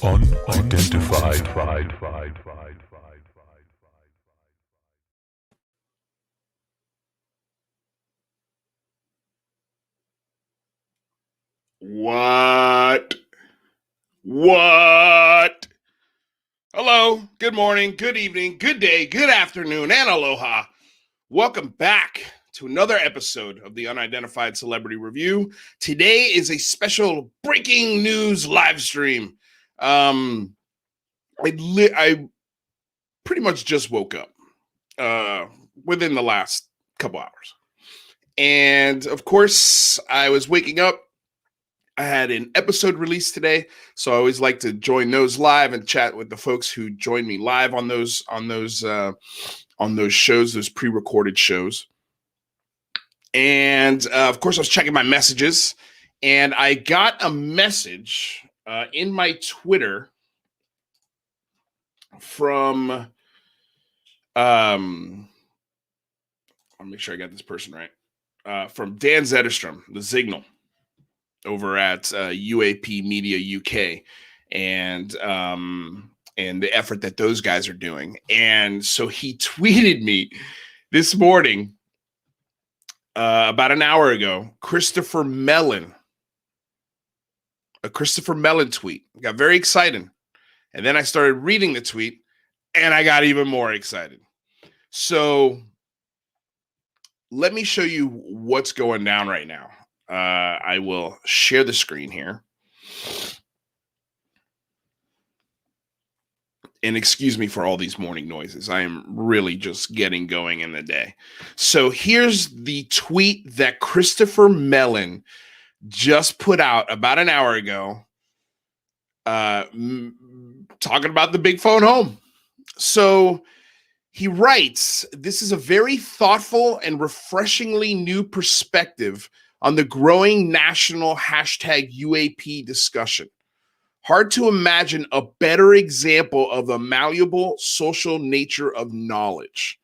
Unidentified. What? Hello, good morning, good evening, good day, good afternoon, and aloha. Welcome back to another episode of the Unidentified Celebrity Review. Today is a special breaking news live stream. I pretty much just woke up within the last couple hours. And of course, I was waking up. I had an episode released today, so I always like to join those live and chat with the folks who join me live on those shows, those pre-recorded shows. And of course, I was checking my messages, and I got a message in my Twitter from I'll make sure I got this person right. From Dan Zetterstrom, the Signal, over at UAP Media UK, and the effort that those guys are doing. And so he tweeted me this morning, about an hour ago, Christopher Mellon, a Christopher Mellon tweet. I got very excited. And then I started reading the tweet, and I got even more excited. So let me show you what's going down right now. I will share the screen here. And excuse me for all these morning noises. I am really just getting going in the day. So here's the tweet that Christopher Mellon just put out about an hour ago, talking about the big phone home. So he writes, "This is a very thoughtful and refreshingly new perspective on the growing national #UAP discussion. Hard to imagine a better example of the malleable social nature of knowledge."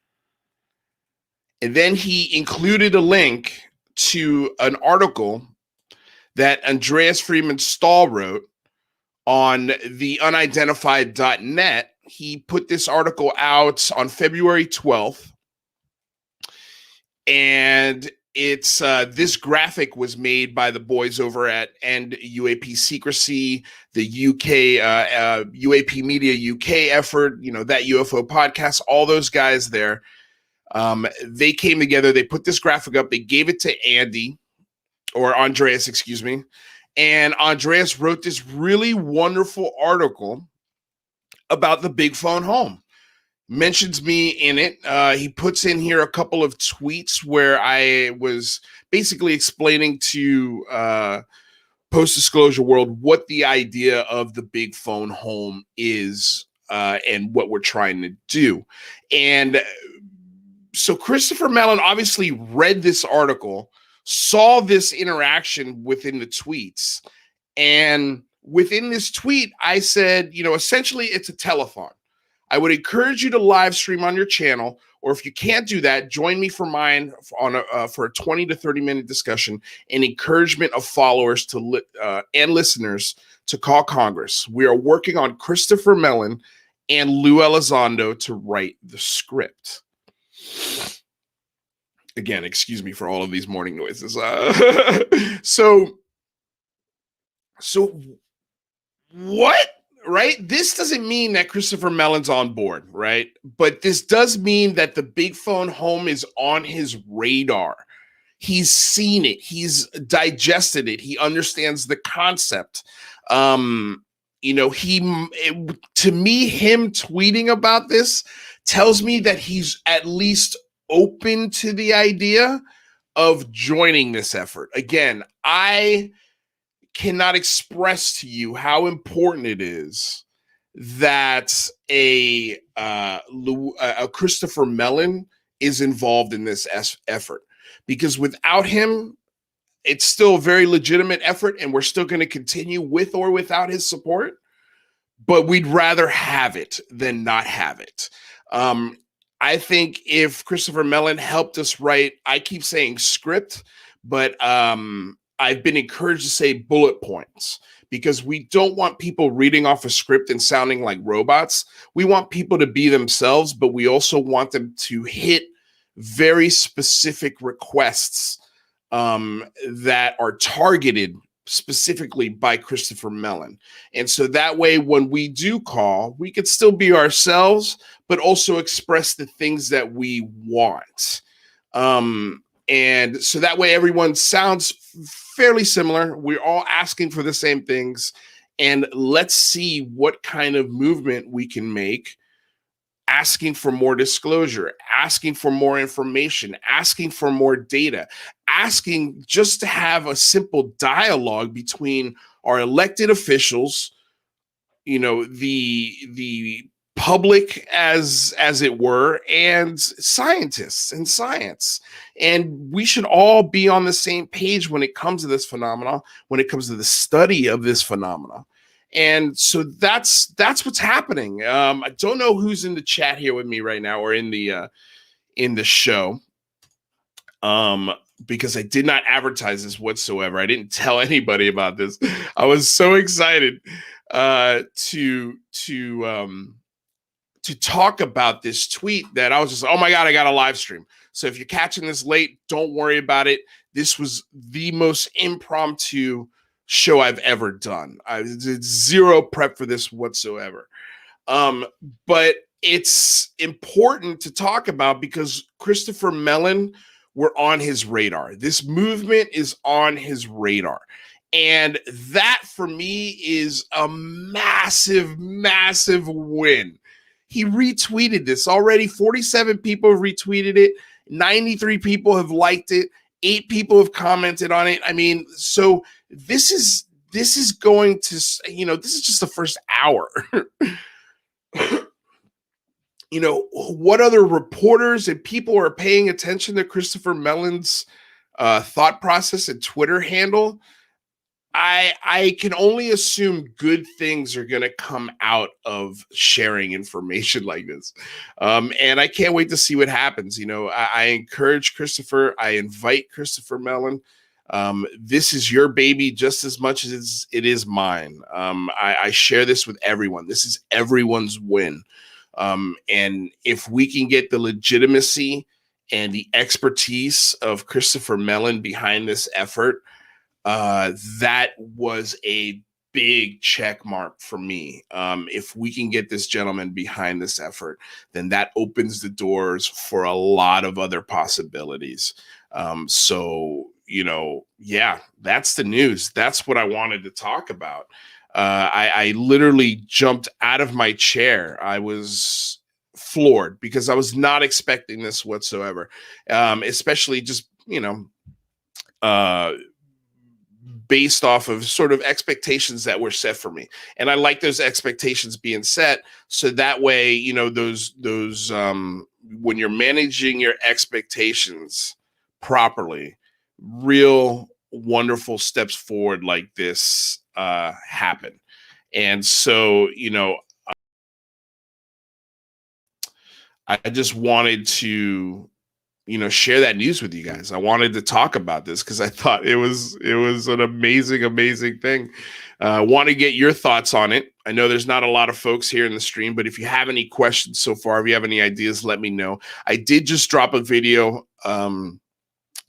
And then he included a link to an article that Andreas Freeman Stahl wrote on the unidentified.net. He put this article out on February 12th. And it's this graphic was made by the boys over at End UAP Secrecy, the UK UAP Media UK effort, that UFO podcast, all those guys there. They came together, they put this graphic up, they gave it to Andreas, excuse me. And Andreas wrote this really wonderful article about the big phone home. Mentions me in it. He puts in here a couple of tweets where I was basically explaining to Post-Disclosure World what the idea of the big phone home is, and what we're trying to do. And so Christopher Mellon obviously read this article, saw this interaction within the tweets, and within this tweet, I said, essentially it's a telethon. I would encourage you to live stream on your channel, or if you can't do that, join me for mine for a 20 to 30 minute discussion and encouragement of followers and listeners to call Congress. We are working on Christopher Mellon and Lou Elizondo to write the script. Again, excuse me for all of these morning noises. So what? Right? This doesn't mean that Christopher Mellon's on board, right? But this does mean that the big phone home is on his radar. He's seen it. He's digested it. He understands the concept. To me, him tweeting about this tells me that he's at least open to the idea of joining this effort. Again, I cannot express to you how important it is that a Christopher Mellon is involved in this effort, because without him, it's still a very legitimate effort, and we're still going to continue with or without his support. But we'd rather have it than not have it. I think if Christopher Mellon helped us write, I keep saying script, but I've been encouraged to say bullet points, because we don't want people reading off a script and sounding like robots. We want people to be themselves, but we also want them to hit very specific requests that are targeted specifically by Christopher Mellon. And so that way, when we do call, we could still be ourselves, but also express the things that we want. And so that way everyone sounds fairly similar. We're all asking for the same things. And let's see what kind of movement we can make, asking for more disclosure, asking for more information, asking for more data, asking just to have a simple dialogue between our elected officials, the public as it were, and scientists and science. And we should all be on the same page when it comes to this phenomenon, when it comes to the study of this phenomenon. And so that's what's happening. I don't know who's in the chat here with me right now, or in the show, because I did not advertise this whatsoever. I didn't tell anybody about this. I was so excited to talk about this tweet that I was just, oh my God, I got a live stream. So if you're catching this late, don't worry about it. This was the most impromptu show I've ever done. I did zero prep for this whatsoever. But it's important to talk about because Christopher Mellon, we're on his radar. This movement is on his radar. And that for me is a massive, massive win. He retweeted this already. 47 people have retweeted it. 93 people have liked it. 8 people have commented on it. I mean, so this is going to, this is just the first hour. What other reporters and people are paying attention to Christopher Mellon's thought process and Twitter handle? I can only assume good things are going to come out of sharing information like this. And I can't wait to see what happens. I encourage Christopher. I invite Christopher Mellon. This is your baby just as much as it is mine. I share this with everyone. This is everyone's win. And if we can get the legitimacy and the expertise of Christopher Mellon behind this effort, that was a big check mark for me. If we can get this gentleman behind this effort, then that opens the doors for a lot of other possibilities. Yeah, that's the news. That's what I wanted to talk about. I literally jumped out of my chair. I was floored because I was not expecting this whatsoever, especially just, based off of sort of expectations that were set for me. And I like those expectations being set. So that way, those when you're managing your expectations properly, real wonderful steps forward like this happen. And so, I just wanted to share that news with you guys. I wanted to talk about this because I thought it was an amazing thing. Want to get your thoughts on it. I know there's not a lot of folks here in the stream, but if you have any questions so far, if you have any ideas, let me know. I did just drop a video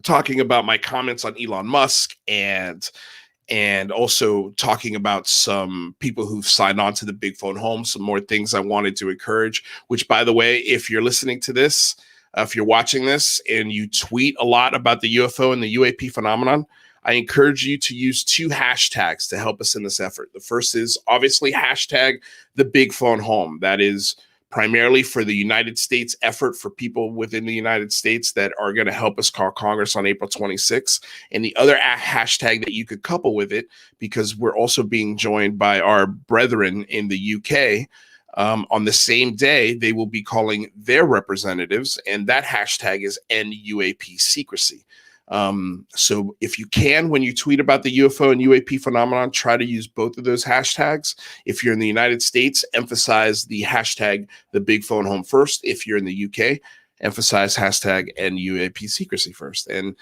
talking about my comments on Elon Musk and also talking about some people who've signed on to the Big Phone Home, some more things I wanted to encourage, which, by the way, if you're listening to this, if you're watching this and you tweet a lot about the UFO and the UAP phenomenon, I encourage you to use 2 hashtags to help us in this effort. The first is obviously hashtag the Big Phone Home. That is primarily for the United States effort for people within the United States that are going to help us call Congress on April 26th. And the other hashtag that you could couple with it, because we're also being joined by our brethren in the UK, on the same day, they will be calling their representatives, and that hashtag is NUAP secrecy. So if you can, when you tweet about the UFO and UAP phenomenon, try to use both of those hashtags. If you're in the United States, emphasize the hashtag the Big Phone Home first. If you're in the UK, emphasize hashtag NUAP secrecy first. And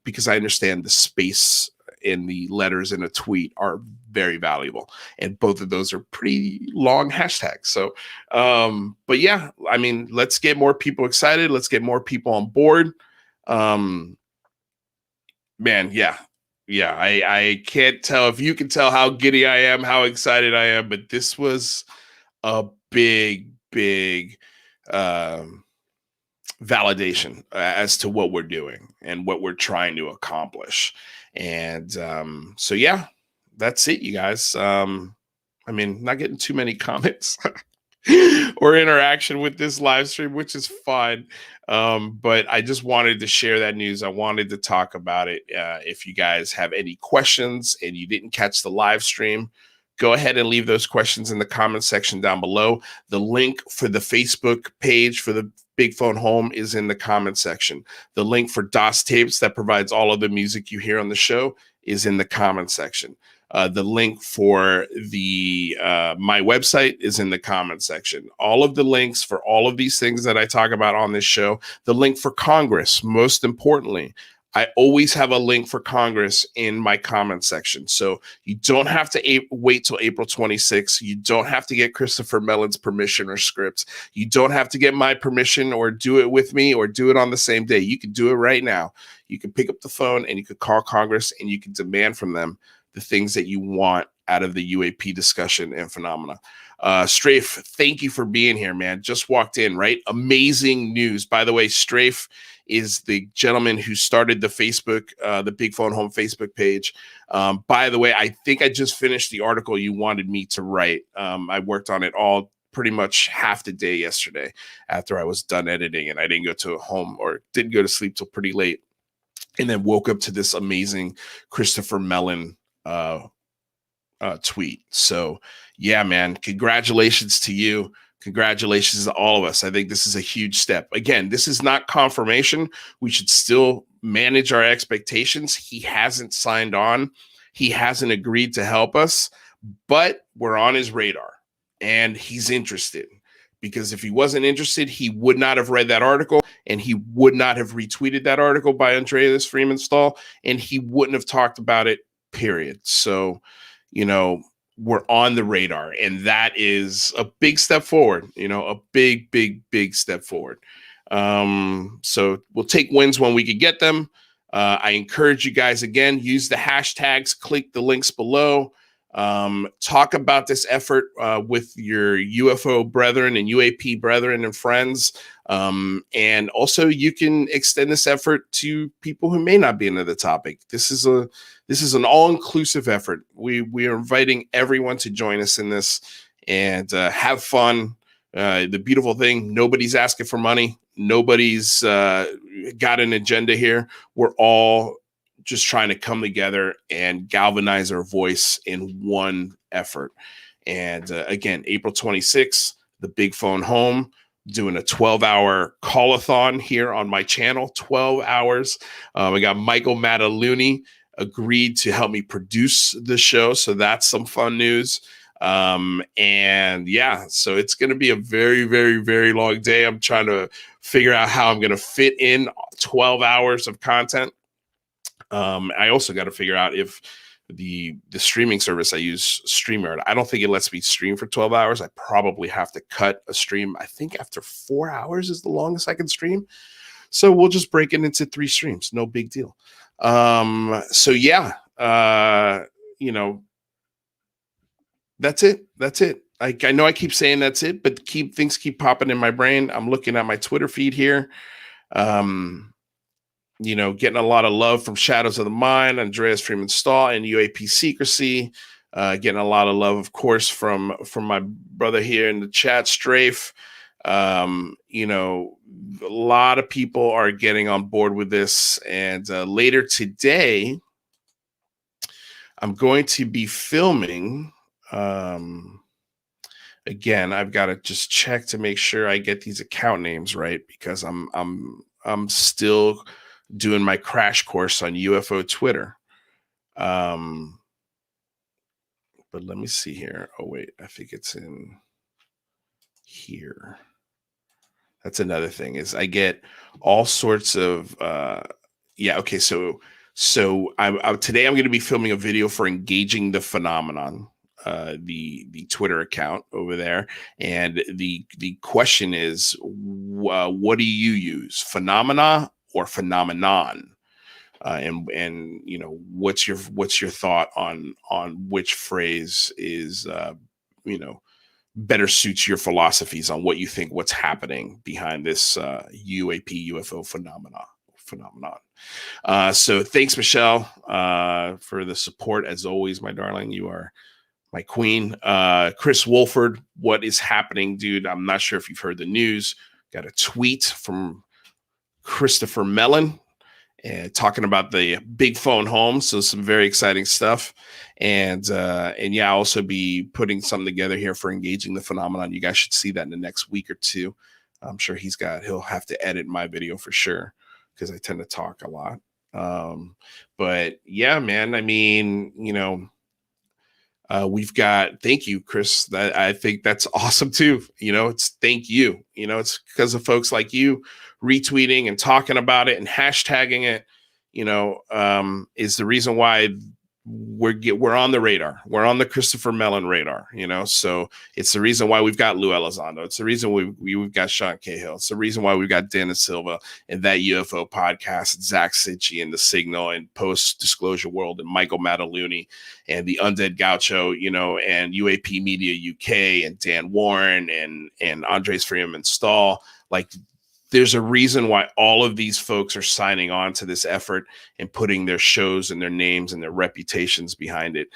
because I understand the space the letters in a tweet are very valuable. And both of those are pretty long hashtags. So, but yeah, I mean, let's get more people excited. Let's get more people on board. Man, yeah. Yeah, I can't tell if you can tell how giddy I am, how excited I am, but this was a big validation as to what we're doing and what we're trying to accomplish. And so, yeah, that's it, you guys. I mean, not getting too many comments or interaction with this live stream, which is fine. But I just wanted to share that news. I wanted to talk about it. If you guys have any questions and you didn't catch the live stream, go ahead and leave those questions in the comment section down below. The link for the Facebook page for the Big Phone Home is in the comment section. The link for DOS Tapes that provides all of the music you hear on the show is in the comment section. The link for the my website is in the comment section. All of the links for all of these things that I talk about on this show, the link for Congress, most importantly, I always have a link for Congress in my comment section. So you don't have to wait till April 26th. You don't have to get Christopher Mellon's permission or scripts. You don't have to get my permission or do it with me or do it on the same day. You can do it right now. You can pick up the phone and you can call Congress and you can demand from them the things that you want out of the UAP discussion and phenomena. Strafe, thank you for being here, man. Just walked in, right? Amazing news. By the way, Strafe is the gentleman who started the Facebook, the Big Phone Home Facebook page. By the way, I think I just finished the article you wanted me to write. I worked on it all pretty much half the day yesterday after I was done editing, and I didn't go to home or didn't go to sleep till pretty late, and then woke up to this amazing Christopher Mellon tweet. So yeah, man, congratulations to you. Congratulations to all of us. I think this is a huge step. Again, this is not confirmation. We should still manage our expectations. He hasn't signed on. He hasn't agreed to help us, but we're on his radar and he's interested, because if he wasn't interested, he would not have read that article and he would not have retweeted that article by Andreas Freeman-Stahl, and he wouldn't have talked about it, period. So, you know, we're on the radar, and that is a big step forward, you know, a big step forward. So we'll take wins when we can get them. I encourage you guys, again, use the hashtags, click the links below, talk about this effort with your UFO brethren and UAP brethren and friends. And also you can extend this effort to people who may not be into the topic. This is an all-inclusive effort. We are inviting everyone to join us in this and have fun. The beautiful thing, nobody's asking for money. Nobody's got an agenda here. We're all just trying to come together and galvanize our voice in one effort. And again, April 26th, the Big Phone Home, doing a 12-hour call-a-thon here on my channel, 12 hours. I got Michael Mataluni agreed to help me produce the show. So that's some fun news. And yeah, so it's going to be a very long day. I'm trying to figure out how I'm going to fit in 12 hours of content. I also got to figure out if the streaming service I use, StreamYard, I don't think it lets me stream for 12 hours. I probably have to cut a stream. I think after 4 hours is the longest I can stream. So we'll just break it into 3 streams. No big deal. So yeah, you know, that's it. That's it. I know I keep saying that's it, but things keep popping in my brain. I'm looking at my Twitter feed here. You know, getting a lot of love from Shadows of the Mind, Andreas Freeman-Stahl, and UAP Secrecy. Getting a lot of love, of course, from my brother here in the chat, Strafe. You know, a lot of people are getting on board with this. And later today, I'm going to be filming. Again, I've got to just check to make sure I get these account names right, because I'm still doing my crash course on UFO Twitter. But let me see here. Oh, wait, I think it's in here. That's another thing, is I get all sorts of, yeah. Okay. So So today I'm going to be filming a video for Engaging the Phenomenon, the Twitter account over there, and the question is, what do you use, phenomena or phenomenon? And what's your thought on which phrase is better suits your philosophies on what you think what's happening behind this UAP UFO phenomenon. So thanks, Michelle, for the support. As always, my darling, you are my queen. Chris Wolford, what is happening, dude? I'm not sure if you've heard the news. Got a tweet from Christopher Mellon talking about the big phone home. So some very exciting stuff. And yeah, I'll also be putting something together here for Engaging the Phenomenon. You guys should see that in the next week or two. I'm sure he'll have to edit my video for sure, because I tend to talk a lot. But yeah, man, I mean, we've got, thank you, Chris. I think that's awesome too. It's thank you. It's because of folks like you retweeting and talking about it and hashtagging it, is the reason why we're on the radar. We're on the Christopher Mellon radar, so it's the reason why we've got Lou Elizondo. It's the reason we've got Sean Cahill. It's the reason why we've got Dennis Silva and That UFO Podcast, Zach Sitchy and The Signal and Post Disclosure World and Michael Mataluni and the Undead Gaucho, and UAP Media UK and Dan Warren and Andres Freeman Stahl. Like, there's a reason why all of these folks are signing on to this effort and putting their shows and their names and their reputations behind it,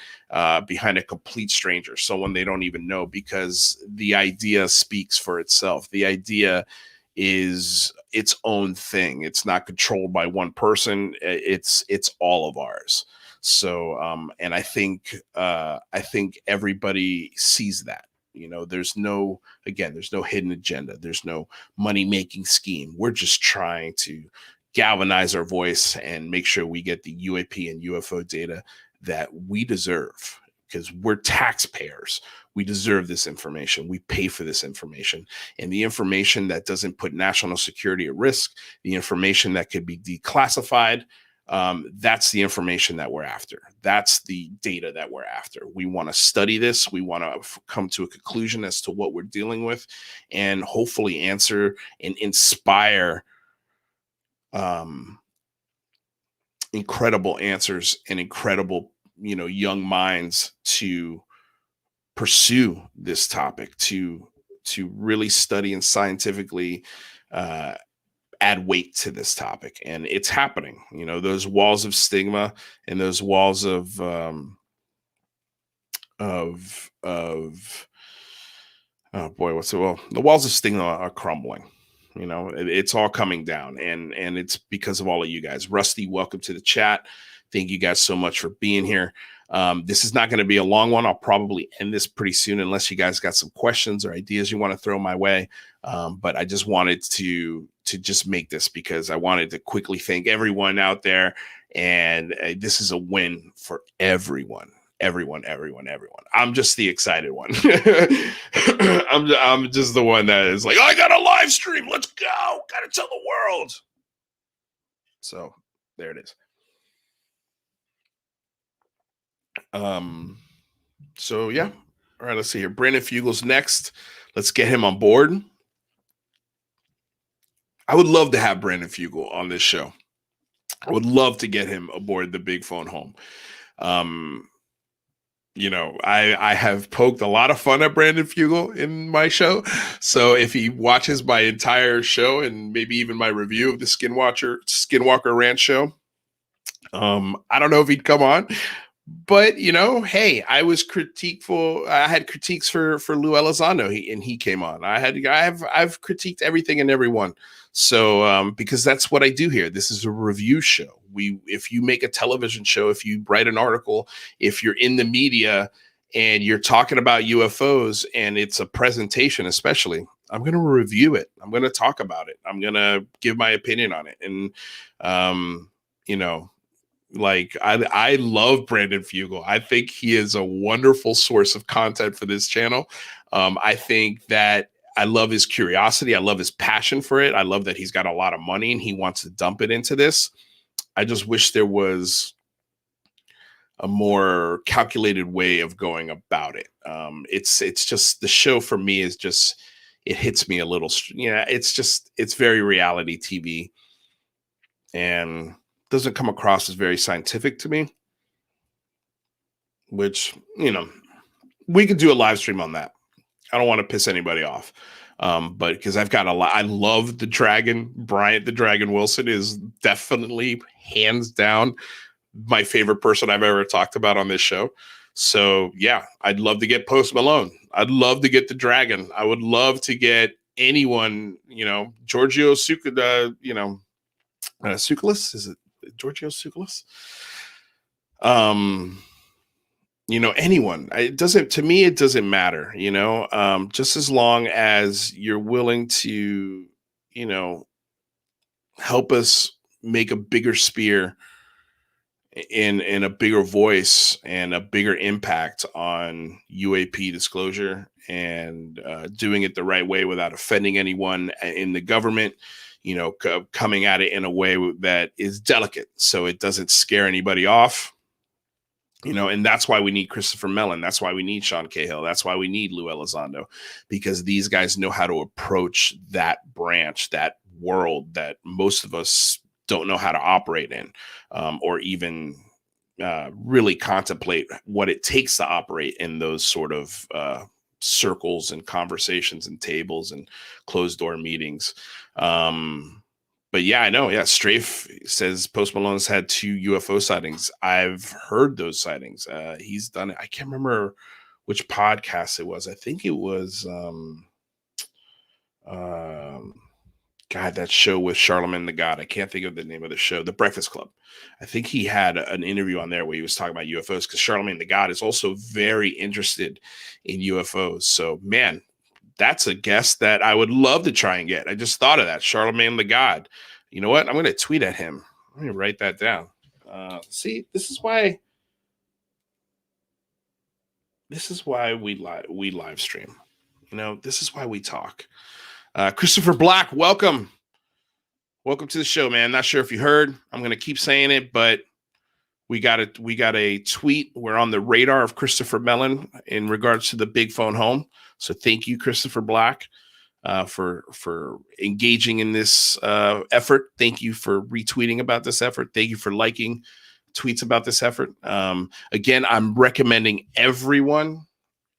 behind a complete stranger, someone they don't even know, because the idea speaks for itself. The idea is its own thing. It's not controlled by one person. It's all of ours. So, and I think everybody sees that. There's no hidden agenda. There's no money-making scheme. We're just trying to galvanize our voice and make sure we get the UAP and UFO data that we deserve, because we're taxpayers. We deserve this information. We pay for this information. And the information that doesn't put national security at risk, the information that could be declassified, that's the information that we're after. That's the data that we're after. We want to study this. We want to come to a conclusion as to what we're dealing with, and hopefully answer and inspire incredible answers and incredible, young minds to pursue this topic, to really study and scientifically add weight to this topic. And it's happening. Those walls of stigma and those walls of oh boy, the walls of stigma are crumbling. It's all coming down, and it's because of all of you guys. Rusty, welcome to the chat. Thank you guys so much for being here. This is not going to be a long one. I'll probably end this pretty soon, unless you guys got some questions or ideas you want to throw my way. But I just wanted to just make this, because I wanted to quickly thank everyone out there. And this is a win for everyone. I'm just the excited one. I'm just the one that is like, I got a live stream. Let's go. Got to tell the world. So there it is. So yeah. All right, let's see here. Brandon Fugel's next. Let's get him on board. I would love to have Brandon Fugel on this show. I would love to get him aboard the big phone home. I have poked a lot of fun at Brandon Fugel in my show. So if he watches my entire show and maybe even my review of the Skinwalker Ranch show, I don't know if he'd come on. But, hey, I was critiqueful. I had critiques for Lou Elizondo, and he came on. I've critiqued everything and everyone. So because that's what I do here. This is a review show. If you make a television show, if you write an article, if you're in the media and you're talking about UFOs and it's a presentation, especially, I'm going to review it. I'm going to talk about it. I'm going to give my opinion on it. And, like I love Brandon Fugel. I think he is a wonderful source of content for this channel. I think that I love his curiosity. I love his passion for it. I love that he's got a lot of money and he wants to dump it into this. I just wish there was a more calculated way of going about it. It's just, the show for me is just, it hits me a little, it's very reality TV and doesn't come across as very scientific to me, which, we could do a live stream on that. I don't want to piss anybody off. But because I've got a lot, I love the Dragon. Bryant the Dragon Wilson is definitely hands down my favorite person I've ever talked about on this show. So yeah, I'd love to get Post Mellon. I'd love to get the Dragon. I would love to get anyone, Giorgio Tsoukalos, is it Giorgio Tsoukalos? Anyone. It doesn't, to me, it doesn't matter, just as long as you're willing to, help us make a bigger spear in a bigger voice and a bigger impact on UAP disclosure and doing it the right way without offending anyone in the government, coming at it in a way that is delicate so it doesn't scare anybody off. And that's why we need Christopher Mellon. That's why we need Sean Cahill. That's why we need Lou Elizondo, because these guys know how to approach that branch, that world that most of us don't know how to operate in, or even really contemplate what it takes to operate in those sort of circles and conversations and tables and closed door meetings. But yeah, I know. Yeah, Strafe says Post Malone's had 2 UFO sightings. I've heard those sightings. He's done it. I can't remember which podcast it was. I think it was God, that show with Charlemagne the God. I can't think of the name of the show. The Breakfast Club. I think he had an interview on there where he was talking about UFOs, because Charlemagne the God is also very interested in UFOs. So, man, that's a guest that I would love to try and get. I just thought of that. Charlemagne the God. You know what? I'm going to tweet at him. Let me write that down. See, this is why we live stream. This is why we talk. Christopher Black, welcome. Welcome to the show, man. Not sure if you heard. I'm going to keep saying it, but we got a tweet. We're on the radar of Christopher Mellon in regards to the big phone home. So thank you, Christopher Black, for engaging in this effort. Thank you for retweeting about this effort. Thank you for liking tweets about this effort. Again, I'm recommending everyone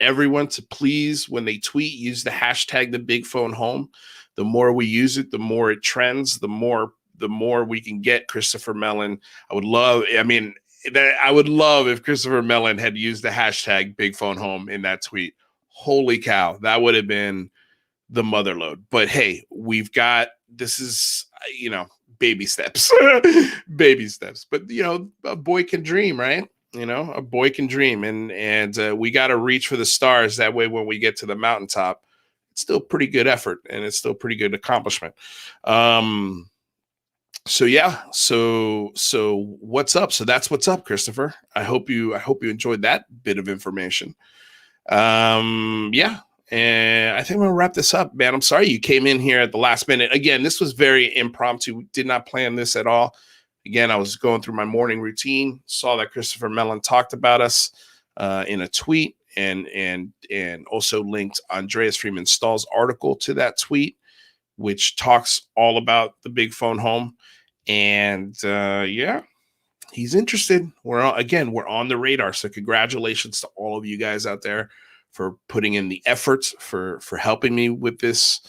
to please, when they tweet, use the hashtag the big phone home. The more we use it, the more it trends, the more we can get Christopher Mellon. I would love if Christopher Mellon had used the hashtag big phone home in that tweet. Holy cow, that would have been the motherload. But hey, this is, baby steps, baby steps. But, a boy can dream, right? A boy can dream, and we got to reach for the stars. That way, when we get to the mountaintop, it's still pretty good effort and it's still pretty good accomplishment. So yeah, so what's up? So that's what's up, Christopher. I hope you enjoyed that bit of information. Yeah. And I think I'm going to wrap this up, man. I'm sorry you came in here at the last minute. Again, this was very impromptu. We did not plan this at all. Again, I was going through my morning routine, saw that Christopher Mellon talked about us in a tweet, and also linked Andreas Freeman Stahl's article to that tweet, which talks all about the big phone home. And yeah, he's interested. We're on the radar. So congratulations to all of you guys out there for putting in the efforts, for helping me with this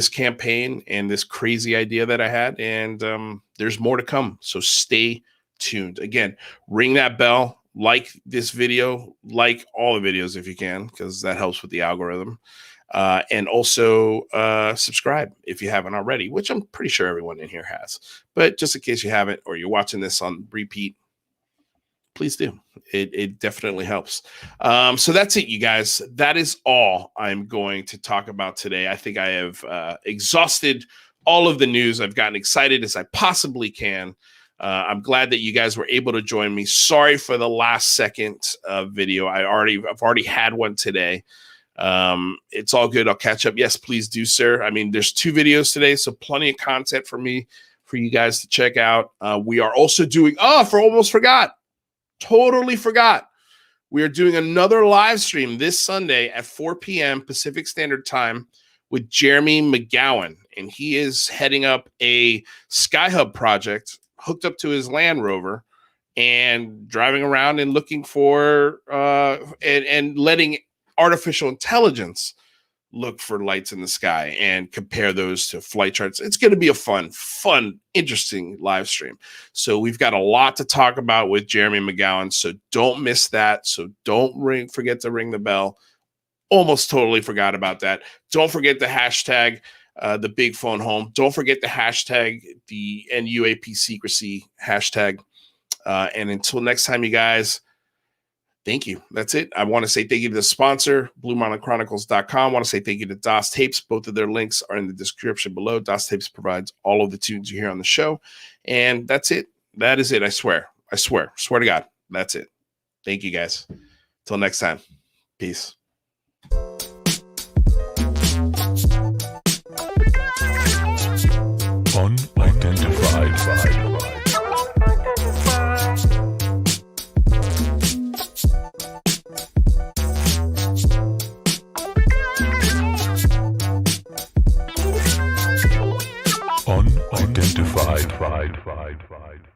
campaign and this crazy idea that I had. And there's more to come. So stay tuned. Again, ring that bell, like this video, like all the videos if you can, because that helps with the algorithm. And also subscribe if you haven't already, which I'm pretty sure everyone in here has. But just in case you haven't, or you're watching this on repeat, please do. It definitely helps. So that's it, you guys. That is all I'm going to talk about today. I think I have exhausted all of the news. I've gotten excited as I possibly can. I'm glad that you guys were able to join me. Sorry for the last second video. I've already had one today. It's all good. I'll catch up. Yes, please do, sir. I mean, there's 2 videos today, so plenty of content for me for you guys to check out. We are also doing, totally forgot. We are doing another live stream this Sunday at 4 p.m. Pacific Standard Time with Jeremy McGowan. And he is heading up a SkyHub project hooked up to his Land Rover and driving around and looking for and letting artificial intelligence look for lights in the sky and compare those to flight charts. It's going to be a fun, interesting live stream. So we've got a lot to talk about with Jeremy McGowan. So don't miss that. So don't forget to ring the bell. Almost totally forgot about that. Don't forget the hashtag, the big phone home. Don't forget the hashtag, the UAP secrecy hashtag. And until next time, you guys, thank you. That's it. I want to say thank you to the sponsor, BlueMountainChronicles.com. I want to say thank you to DOS Tapes. Both of their links are in the description below. DOS Tapes provides all of the tunes you hear on the show. And that's it. That is it. I swear to God. That's it. Thank you, guys. Till next time. Peace. Unidentified. Unidentified.